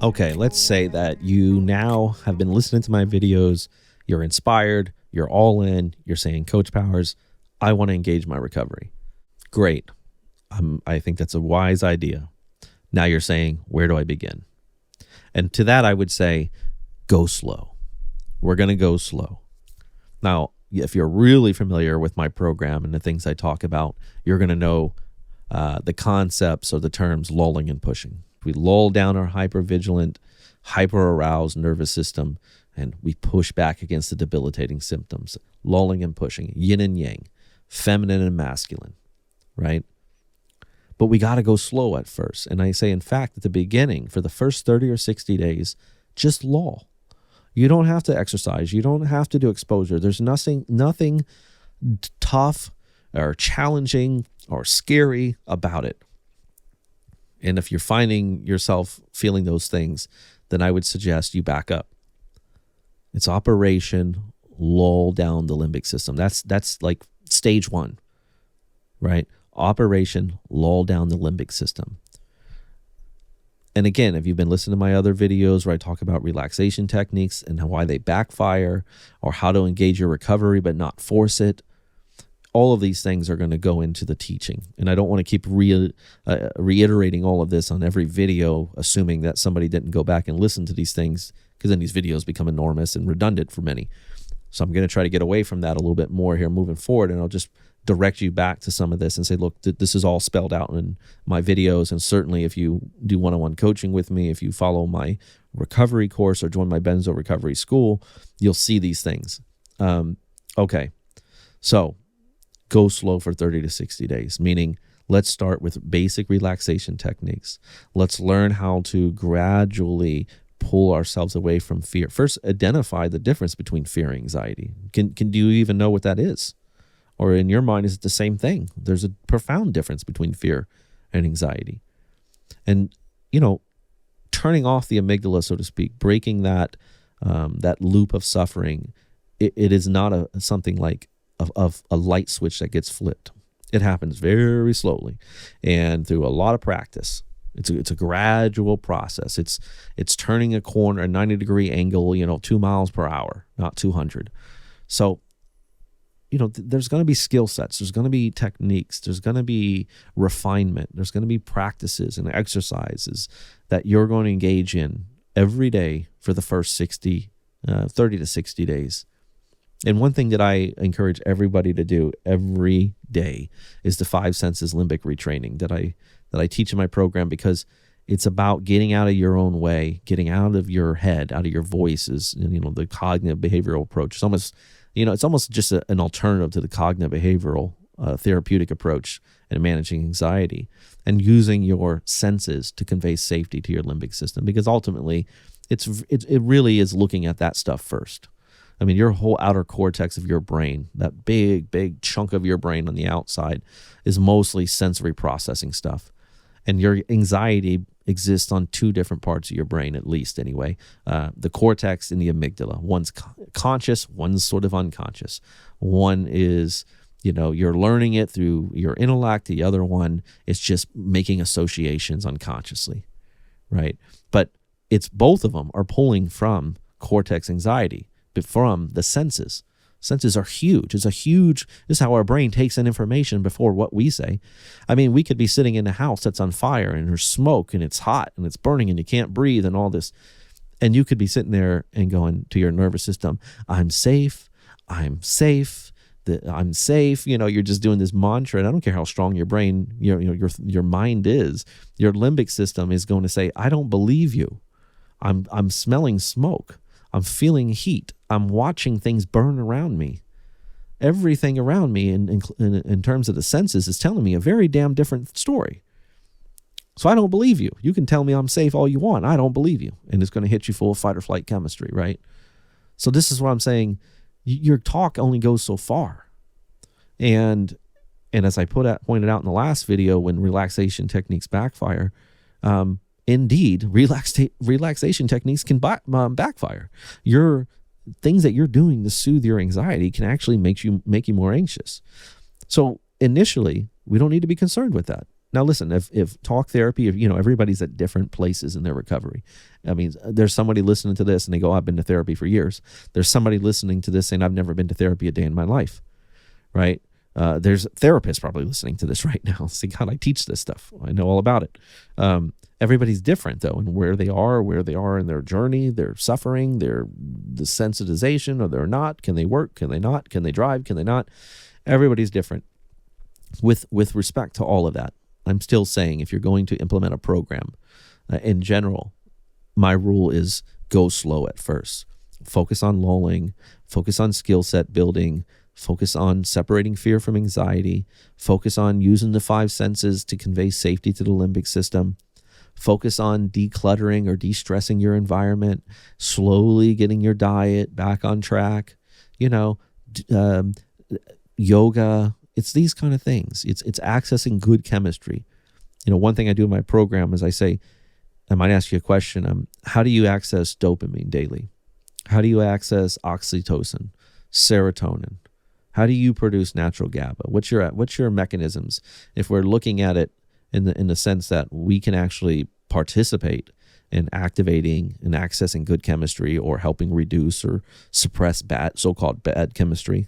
Okay, let's say that you now have been listening to my videos, you're inspired, you're all in, you're saying, Coach Powers, I want to engage my recovery. Great. I think that's a wise idea. Now you're saying, where do I begin? And to that, I would say, go slow. We're going to go slow. Now, if you're really familiar with my program and the things I talk about, you're going to know the concepts or the terms lulling and pushing. We lull down our hypervigilant, hyper-aroused nervous system, and we push back against the debilitating symptoms. Lulling and pushing, yin and yang, feminine and masculine, right? But we got to go slow at first. And I say, in fact, at the beginning, for the first 30 or 60 days, just lull. You don't have to exercise. You don't have to do exposure. There's nothing tough or challenging or scary about it. And if you're finding yourself feeling those things, then I would suggest you back up. It's operation lull down the limbic system. That's like stage one, right? Operation lull down the limbic system. And again, if you've been listening to my other videos where I talk about relaxation techniques and why they backfire, or how to engage your recovery but not force it, all of these things are going to go into the teaching. And I don't want to keep reiterating all of this on every video, assuming that somebody didn't go back and listen to these things, because then these videos become enormous and redundant for many. So I'm going to try to get away from that a little bit more here moving forward, and I'll just direct you back to some of this and say, look, this is all spelled out in my videos. And certainly if you do one-on-one coaching with me, if you follow my recovery course or join my Benzo Recovery School, you'll see these things. Okay, so go slow for 30 to 60 days, meaning let's start with basic relaxation techniques. Let's learn how to gradually pull ourselves away from fear. First, identify the difference between fear and anxiety. Do you even know what that is? Or in your mind, is it the same thing? There's a profound difference between fear and anxiety. And, turning off the amygdala, so to speak, breaking that loop of suffering, it is not something like a light switch that gets flipped. It happens very slowly and through a lot of practice. It's a gradual process. It's turning a corner, a 90-degree angle, 2 miles per hour, not 200. So, there's going to be skill sets. There's going to be techniques. There's going to be refinement. There's going to be practices and exercises that you're going to engage in every day for the first 30 to 60 days. And one thing that I encourage everybody to do every day is the 5 senses limbic retraining that I teach in my program, because it's about getting out of your own way, getting out of your head, out of your voices, and the cognitive behavioral approach. It's almost just an alternative to the cognitive behavioral therapeutic approach in managing anxiety, and using your senses to convey safety to your limbic system, because ultimately it really is looking at that stuff first. I mean, your whole outer cortex of your brain, that big chunk of your brain on the outside, is mostly sensory processing stuff. And your anxiety exists on 2 different parts of your brain, at least anyway. The cortex and the amygdala. One's conscious, one's sort of unconscious. One is, you're learning it through your intellect. The other one is just making associations unconsciously, right? But it's both of them are pulling from cortex anxiety, but from the senses. Senses are huge. This is how our brain takes in information before what we say. I mean, we could be sitting in a house that's on fire and there's smoke and it's hot and it's burning and you can't breathe and all this. And you could be sitting there and going to your nervous system, I'm safe, I'm safe, I'm safe. You're just doing this mantra, and I don't care how strong your brain, your mind is. Your limbic system is going to say, I don't believe you. I'm smelling smoke. I'm feeling heat. I'm watching things burn around me. Everything around me in terms of the senses is telling me a very damn different story. So I don't believe you. You can tell me I'm safe all you want. I don't believe you. And it's going to hit you full of fight or flight chemistry, right? So this is what I'm saying. Your talk only goes so far. And as I pointed out in the last video, when relaxation techniques backfire, indeed, relaxation techniques can backfire. Your things that you're doing to soothe your anxiety can actually make you more anxious. So initially, we don't need to be concerned with that. Now, listen, if talk therapy, everybody's at different places in their recovery. I mean, there's somebody listening to this and they go, I've been to therapy for years. There's somebody listening to this saying, I've never been to therapy a day in my life, right? There's therapists probably listening to this right now. Say, God, I teach this stuff. I know all about it. Everybody's different, though, and where they are in their journey, their suffering, their desensitization, or they're not. Can they work? Can they not? Can they drive? Can they not? Everybody's different. With respect to all of that, I'm still saying if you're going to implement a program, in general, my rule is go slow at first. Focus on lulling, focus on skill set building, focus on separating fear from anxiety, focus on using the 5 senses to convey safety to the limbic system, focus on decluttering or de-stressing your environment, slowly getting your diet back on track, yoga. It's these kind of things. It's accessing good chemistry. One thing I do in my program is I say, I might ask you a question. How do you access dopamine daily? How do you access oxytocin, serotonin? How do you produce natural GABA? What's your mechanisms? If we're looking at it in the sense that we can actually participate in activating and accessing good chemistry or helping reduce or suppress so-called bad chemistry.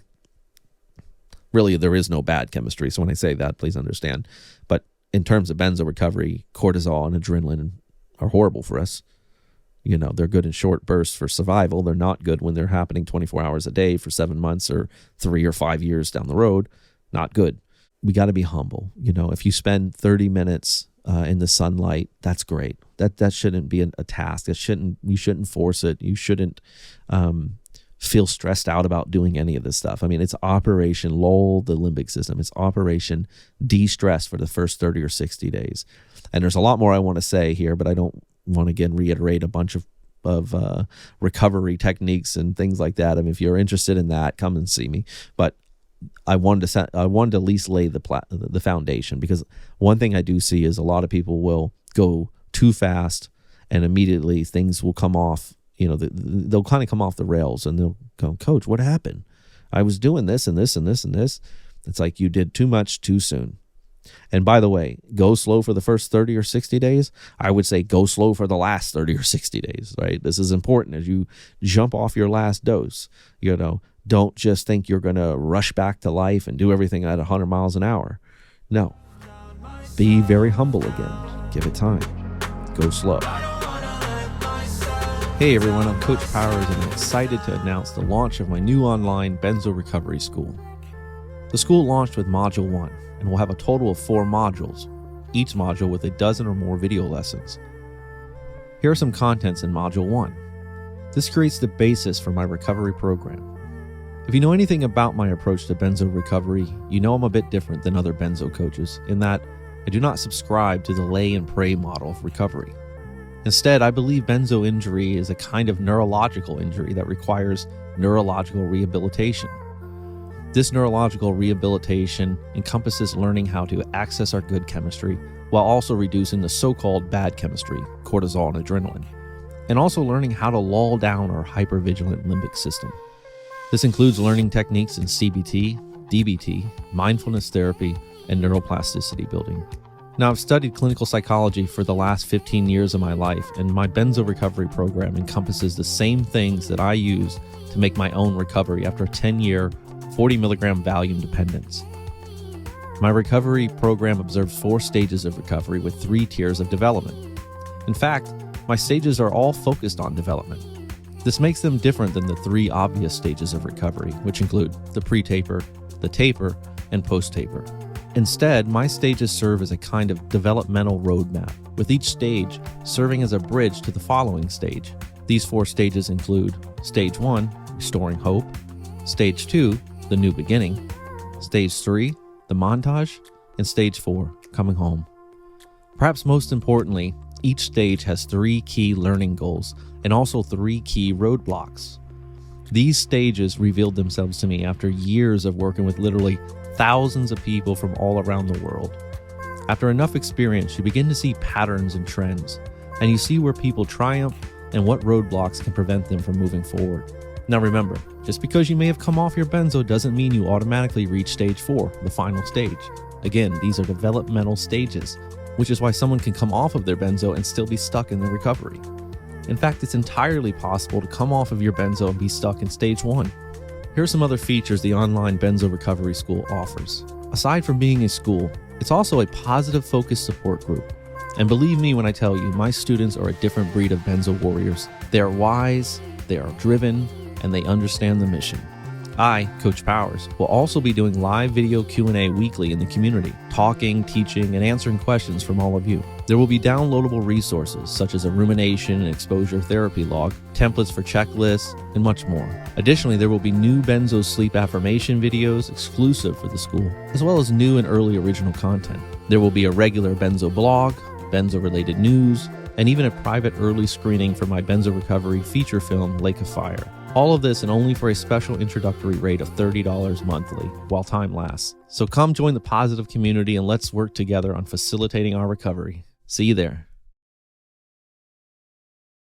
Really, there is no bad chemistry. So when I say that, please understand. But in terms of benzo recovery, cortisol and adrenaline are horrible for us. They're good in short bursts for survival. They're not good when they're happening 24 hours a day for 7 months or 3 or 5 years down the road. Not good. We got to be humble. If you spend 30 minutes in the sunlight, that's great. That shouldn't be a task. You shouldn't force it. You shouldn't feel stressed out about doing any of this stuff. I mean, it's Operation Lull the limbic system. It's Operation De-stress for the first 30 or 60 days. And there's a lot more I want to say here, but I don't want to again reiterate a bunch of recovery techniques and things like that. I mean, if you're interested in that, come and see me. But I wanted to at least lay the foundation, because one thing I do see is a lot of people will go too fast and immediately things will come off. They'll kind of come off the rails and they'll go, Coach, what happened? I was doing this and this and this and this. It's like you did too much too soon. And by the way, go slow for the first 30 or 60 days. I would say go slow for the last 30 or 60 days, right? This is important as you jump off your last dose. Don't just think you're going to rush back to life and do everything at 100 miles an hour. No. Be very humble again. Give it time. Go slow. Hey everyone, I'm Coach Powers and I'm excited to announce the launch of my new online Benzo Recovery School. The school launched with Module 1 and will have a total of 4 modules, each module with a dozen or more video lessons. Here are some contents in Module 1. This creates the basis for my recovery program. If you know anything about my approach to benzo recovery, you know I'm a bit different than other benzo coaches in that I do not subscribe to the lay and pray model of recovery. Instead, I believe benzo injury is a kind of neurological injury that requires neurological rehabilitation. This neurological rehabilitation encompasses learning how to access our good chemistry while also reducing the so-called bad chemistry, cortisol and adrenaline, and also learning how to lull down our hypervigilant limbic system. This includes learning techniques in CBT, DBT, mindfulness therapy, and neuroplasticity building. Now, I've studied clinical psychology for the last 15 years of my life, and my benzo recovery program encompasses the same things that I use to make my own recovery after a 10-year, 40 milligram Valium dependence. My recovery program observes 4 stages of recovery with 3 tiers of development. In fact, my stages are all focused on development. This makes them different than the 3 obvious stages of recovery, which include the pre-taper, the taper, and post-taper. Instead, my stages serve as a kind of developmental roadmap, with each stage serving as a bridge to the following stage. These 4 stages include Stage 1, restoring hope, Stage 2, the new beginning, Stage 3, the montage, and Stage 4, coming home. Perhaps most importantly, each stage has 3 key learning goals and also 3 key roadblocks. These stages revealed themselves to me after years of working with literally thousands of people from all around the world. After enough experience, you begin to see patterns and trends, and you see where people triumph and what roadblocks can prevent them from moving forward. Now remember, just because you may have come off your benzo doesn't mean you automatically reach Stage 4, the final stage. Again, these are developmental stages, which is why someone can come off of their benzo and still be stuck in their recovery. In fact, it's entirely possible to come off of your benzo and be stuck in stage 1. Here are some other features the online Benzo Recovery School offers. Aside from being a school, it's also a positive focused support group. And believe me when I tell you, my students are a different breed of benzo warriors. They are wise, they are driven, and they understand the mission. I, Coach Powers, will also be doing live video Q&A weekly in the community, talking, teaching, and answering questions from all of you. There will be downloadable resources such as a rumination and exposure therapy log, templates for checklists, and much more. Additionally, there will be new benzo sleep affirmation videos exclusive for the school, as well as new and early original content. There will be a regular benzo blog, benzo-related news, and even a private early screening for my benzo recovery feature film, Lake of Fire. All of this and only for a special introductory rate of $30 monthly while time lasts. So come join the positive community and let's work together on facilitating our recovery. See you there.